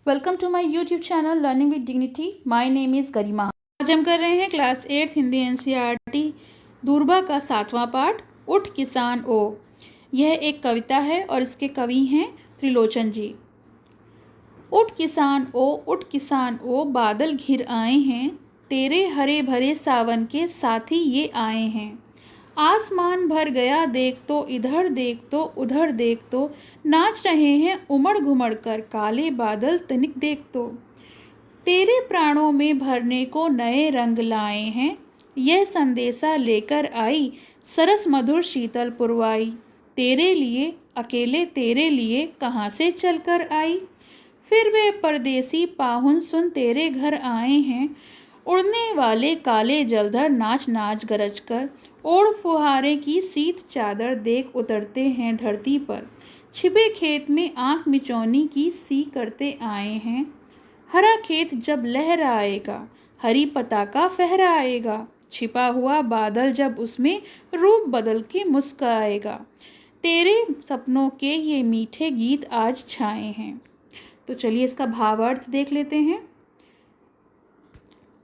Welcome to my YouTube channel Learning with Dignity. My name is Garima. आज हम कर रहे हैं क्लास 8 हिंदी एनसीईआरटी दूरबा का 7वां पाठ उठ किसान ओ। यह एक कविता है और इसके कवि हैं त्रिलोचन जी। उठ किसान ओ बादल घिर आए हैं, तेरे हरे भरे सावन के साथी ये आए हैं। आसमान भर गया देख तो इधर देख तो उधर देख तो, नाच रहे हैं उमड़ घुमड़ कर काले बादल तनिक देख तो। तेरे प्राणों में भरने को नए रंग लाए हैं, यह संदेशा लेकर आई सरस मधुर शीतल पुरवाई। तेरे लिए अकेले तेरे लिए कहाँ से चलकर आई, फिर वे परदेसी पाहुन सुन तेरे घर आए हैं। उड़ने वाले काले जलधर नाच नाच गरज कर, ओढ़ फुहारे की शीत चादर देख उतरते हैं धरती पर। छिपे खेत में आंख मिचौनी की सी करते आए हैं। हरा खेत जब लहराएगा, हरी पताका फहराएगा, छिपा हुआ बादल जब उसमें रूप बदल के मुस्कुराएगा। तेरे सपनों के ये मीठे गीत आज छाए हैं। तो चलिए इसका भावार्थ देख लेते हैं।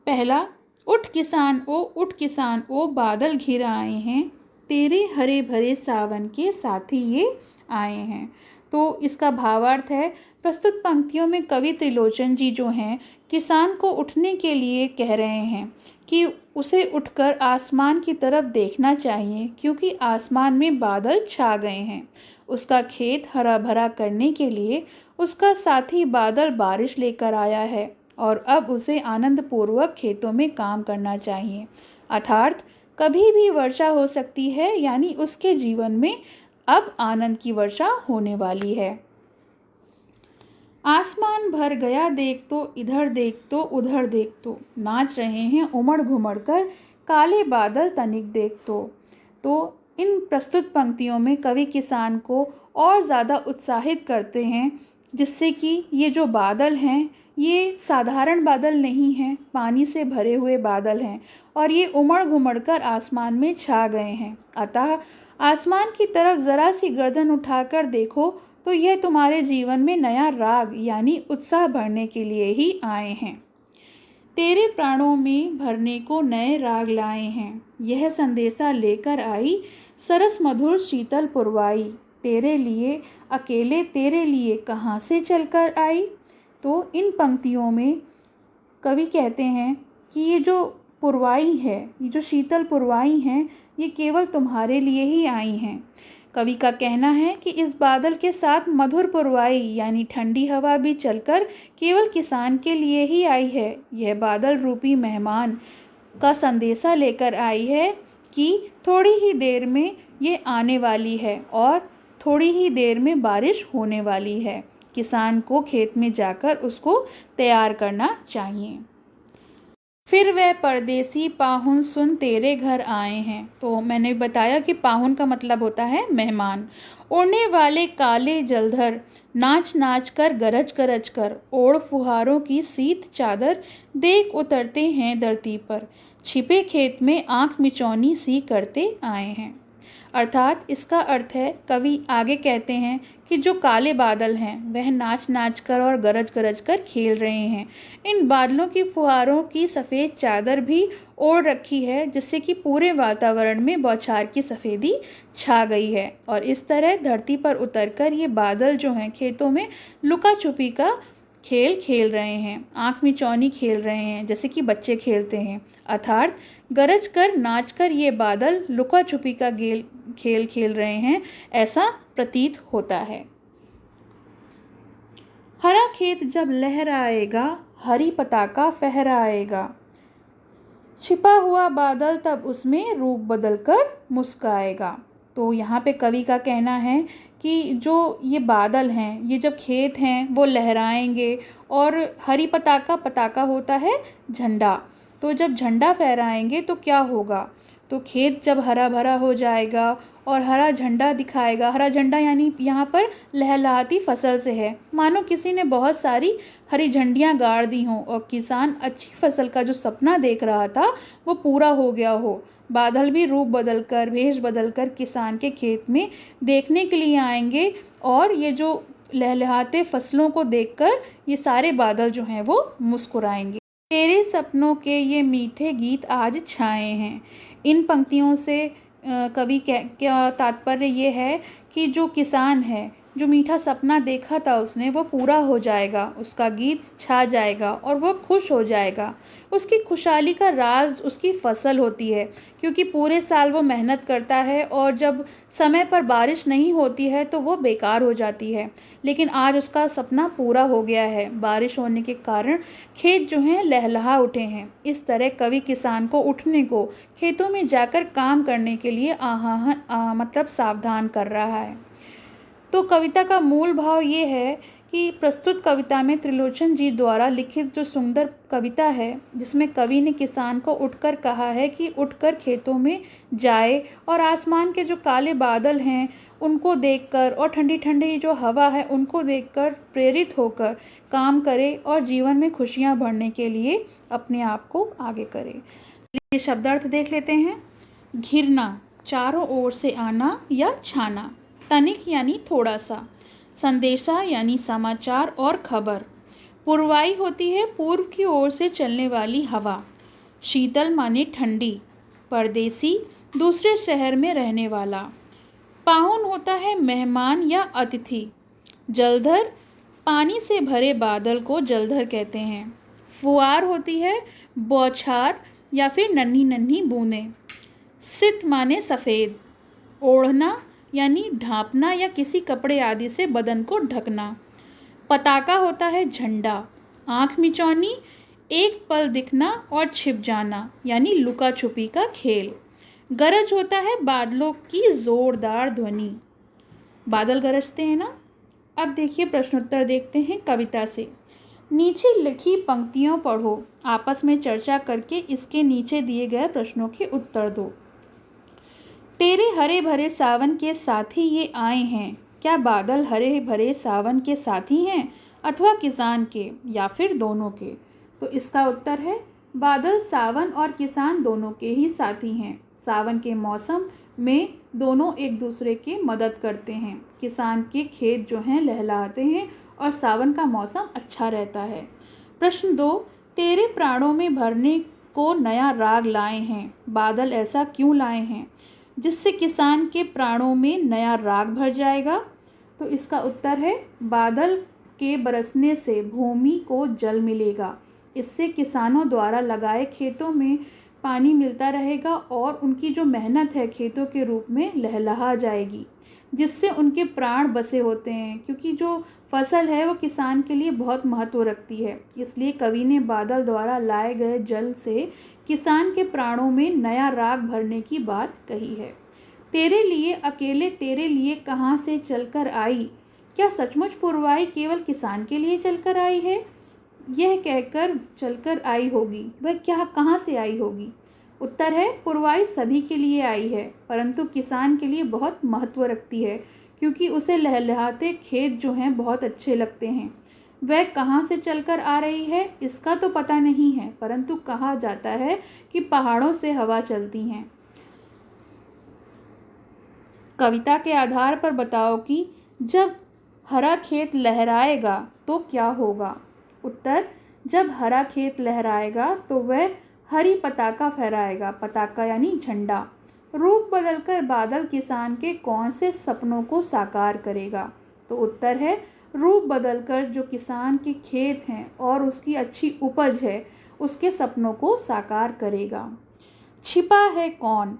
पहला, उठ किसान ओ बादल घिर आए हैं, तेरे हरे भरे सावन के साथी ये आए हैं। तो इसका भावार्थ है, प्रस्तुत पंक्तियों में कवि त्रिलोचन जी जो हैं किसान को उठने के लिए कह रहे हैं कि उसे उठकर आसमान की तरफ देखना चाहिए, क्योंकि आसमान में बादल छा गए हैं। उसका खेत हरा भरा करने के लिए उसका साथी बादल बारिश लेकर आया है और अब उसे आनंदपूर्वक खेतों में काम करना चाहिए। अर्थात कभी भी वर्षा हो सकती है, यानी उसके जीवन में अब आनंद की वर्षा होने वाली है। आसमान भर गया देख तो इधर देख तो उधर देख तो, नाच रहे हैं उमड़ घुमड़ कर काले बादल तनिक देख तो इन प्रस्तुत पंक्तियों में कवि किसान को और ज़्यादा उत्साहित करते हैं, जिससे कि ये जो बादल हैं ये साधारण बादल नहीं हैं, पानी से भरे हुए बादल हैं और ये उमड़ घुमड़ कर आसमान में छा गए हैं। अतः आसमान की तरफ ज़रा सी गर्दन उठाकर देखो तो यह तुम्हारे जीवन में नया राग यानी उत्साह भरने के लिए ही आए हैं। तेरे प्राणों में भरने को नए राग लाए हैं, यह संदेशा लेकर आई सरस मधुर शीतल पुरवाई। तेरे लिए अकेले तेरे लिए कहाँ से चलकर आई। तो इन पंक्तियों में कवि कहते हैं कि ये जो पुरवाई है, ये जो शीतल पुरवाई हैं, ये केवल तुम्हारे लिए ही आई हैं। कवि का कहना है कि इस बादल के साथ मधुर पुरवाई यानी ठंडी हवा भी चलकर केवल किसान के लिए ही आई है। यह बादल रूपी मेहमान का संदेशा लेकर आई है कि थोड़ी ही देर में ये आने वाली है और थोड़ी ही देर में बारिश होने वाली है। किसान को खेत में जाकर उसको तैयार करना चाहिए। फिर वह परदेसी पाहुन सुन तेरे घर आए हैं। तो मैंने बताया कि पाहुन का मतलब होता है मेहमान। उड़ने वाले काले जलधर नाच नाच कर गरज गरज कर, ओढ़ फुहारों की शीत चादर देख उतरते हैं धरती पर। छिपे खेत में आंख मिचौनी सी करते आए हैं। अर्थात इसका अर्थ है, कवि आगे कहते हैं कि जो काले बादल हैं वह नाच नाच कर और गरज गरज कर खेल रहे हैं। इन बादलों की फुहारों की सफ़ेद चादर भी ओढ़ रखी है, जिससे कि पूरे वातावरण में बौछार की सफ़ेदी छा गई है और इस तरह धरती पर उतरकर ये बादल जो हैं खेतों में लुका छुपी का खेल खेल रहे हैं, आँख मिचौनी खेल रहे हैं, जैसे कि बच्चे खेलते हैं। अर्थात गरज कर नाच कर ये बादल लुका छुपी का खेल खेल रहे हैं, ऐसा प्रतीत होता है। हरा खेत जब लहराएगा, हरी पताका फहराएगा, छिपा हुआ बादल तब उसमें रूप बदलकर मुस्कुराएगा। तो यहाँ पे कवि का कहना है कि जो ये बादल हैं, ये जब खेत हैं वो लहराएंगे और हरी पताका होता है झंडा, तो जब झंडा फहराएंगे तो क्या होगा, तो खेत जब हरा भरा हो जाएगा और हरा झंडा दिखाएगा। हरा झंडा यानी यहाँ पर लहलहाती फसल से है, मानो किसी ने बहुत सारी हरी झंडियाँ गाड़ दी हों और किसान अच्छी फसल का जो सपना देख रहा था वो पूरा हो गया हो। बादल भी रूप बदलकर, भेष बदलकर किसान के खेत में देखने के लिए आएंगे और ये जो लहलहाते फसलों को देखकर ये सारे बादल जो हैं वो मुस्कुराएंगे। तेरे सपनों के ये मीठे गीत आज छाए हैं। इन पंक्तियों से कवि क्या तात्पर्य ये है कि जो किसान है, जो मीठा सपना देखा था उसने, वो पूरा हो जाएगा, उसका गीत छा जाएगा और वो खुश हो जाएगा। उसकी खुशहाली का राज उसकी फसल होती है, क्योंकि पूरे साल वो मेहनत करता है और जब समय पर बारिश नहीं होती है तो वो बेकार हो जाती है। लेकिन आज उसका सपना पूरा हो गया है, बारिश होने के कारण खेत जो हैं लहलहा उठे हैं। इस तरह कवि किसान को उठने को, खेतों में जाकर काम करने के लिए मतलब सावधान कर रहा है। तो कविता का मूल भाव ये है कि प्रस्तुत कविता में त्रिलोचन जी द्वारा लिखित जो सुंदर कविता है, जिसमें कवि ने किसान को उठकर कहा है कि उठकर खेतों में जाए और आसमान के जो काले बादल हैं उनको देखकर और ठंडी ठंडी जो हवा है उनको देखकर प्रेरित होकर काम करे और जीवन में खुशियाँ भरने के लिए अपने आप को आगे करे। ये शब्दार्थ देख लेते हैं। घिरना, चारों ओर से आना या छाना। तनिक यानी थोड़ा सा। संदेशा यानी समाचार और खबर। पूर्वाई होती है पूर्व की ओर से चलने वाली हवा। शीतल माने ठंडी। परदेसी, दूसरे शहर में रहने वाला। पाहुन होता है मेहमान या अतिथि। जलधर, पानी से भरे बादल को जलधर कहते हैं। फुआर होती है बौछार या फिर नन्ही नन्ही बूंदें। सित माने सफ़ेद। ओढ़ना यानी ढांपना या किसी कपड़े आदि से बदन को ढकना। पताका होता है झंडा। आँख मिचौनी, एक पल दिखना और छिप जाना यानी लुका छुपी का खेल। गरज होता है बादलों की जोरदार ध्वनि। बादल गरजते हैं ना। अब देखिए प्रश्नोत्तर देखते हैं कविता से। नीचे लिखी पंक्तियों पढ़ो, आपस में चर्चा करके इसके नीचे दिए गए प्रश्नों के उत्तर दो। तेरे हरे भरे सावन के साथी ये आए हैं। क्या बादल हरे भरे सावन के साथी हैं अथवा किसान के या फिर दोनों के? तो इसका उत्तर है बादल सावन और किसान दोनों के ही साथी हैं। सावन के मौसम में दोनों एक दूसरे की मदद करते हैं। किसान के खेत जो हैं लहलहाते हैं और सावन का मौसम अच्छा रहता है। प्रश्न 2, तेरे प्राणों में भरने को नया राग लाए हैं। बादल ऐसा क्यों लाए हैं जिससे किसान के प्राणों में नया राग भर जाएगा? तो इसका उत्तर है बादल के बरसने से भूमि को जल मिलेगा। इससे किसानों द्वारा लगाए खेतों में पानी मिलता रहेगा और उनकी जो मेहनत है खेतों के रूप में लहलहा जाएगी, जिससे उनके प्राण बसे होते हैं, क्योंकि जो फसल है वो किसान के लिए बहुत महत्व रखती है। इसलिए कवि ने बादल द्वारा लाए गए जल से किसान के प्राणों में नया राग भरने की बात कही है। तेरे लिए अकेले तेरे लिए कहाँ से चलकर आई। क्या सचमुच पुरवाई केवल किसान के लिए चलकर आई है? यह कहकर चलकर आई होगी, वह क्या कहाँ से आई होगी? उत्तर है पुरवाई सभी के लिए आई है, परंतु किसान के लिए बहुत महत्व रखती है, क्योंकि उसे लहलहाते खेत जो हैं बहुत अच्छे लगते हैं। वह कहाँ से चलकर आ रही है इसका तो पता नहीं है, परंतु कहा जाता है कि पहाड़ों से हवा चलती हैं। कविता के आधार पर बताओ कि जब हरा खेत लहराएगा तो क्या होगा? उत्तर, जब हरा खेत लहराएगा तो वह हरी पताका फहराएगा। पताका यानी झंडा। रूप बदलकर बादल किसान के कौन से सपनों को साकार करेगा? तो उत्तर है रूप बदलकर जो किसान के खेत हैं और उसकी अच्छी उपज है उसके सपनों को साकार करेगा। छिपा है कौन?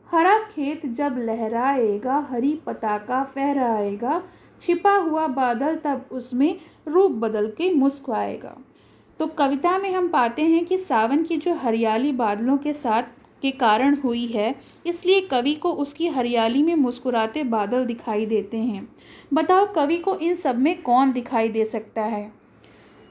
हरा खेत जब लहराएगा हरी पताका फहराएगा, छिपा हुआ बादल तब उसमें रूप बदल के मुस्कुराएगा। तो कविता में हम पाते हैं कि सावन की जो हरियाली बादलों के साथ के कारण हुई है, इसलिए कवि को उसकी हरियाली में मुस्कुराते बादल दिखाई देते हैं। बताओ कवि को इन सब में कौन दिखाई दे सकता है?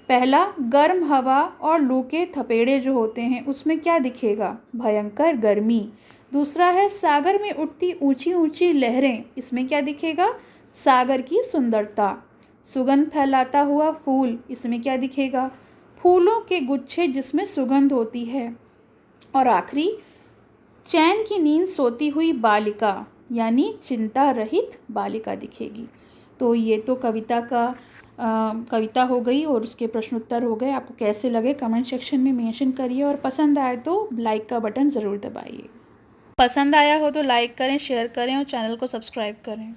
पहला, गर्म हवा और लू के थपेड़े जो होते हैं उसमें क्या दिखेगा? भयंकर गर्मी। दूसरा है सागर में उठती ऊंची ऊंची लहरें, इसमें क्या दिखेगा? सागर की सुंदरता। सुगंध फैलाता हुआ फूल, इसमें क्या दिखेगा? फूलों के गुच्छे जिसमें सुगंध होती है। और आखिरी, चैन की नींद सोती हुई बालिका यानी चिंता रहित बालिका दिखेगी। तो ये तो कविता हो गई और उसके प्रश्न उत्तर हो गए। आपको कैसे लगे कमेंट सेक्शन में मेंशन करिए, और पसंद आए तो लाइक का बटन ज़रूर दबाइए। पसंद आया हो तो लाइक करें, शेयर करें और चैनल को सब्सक्राइब करें।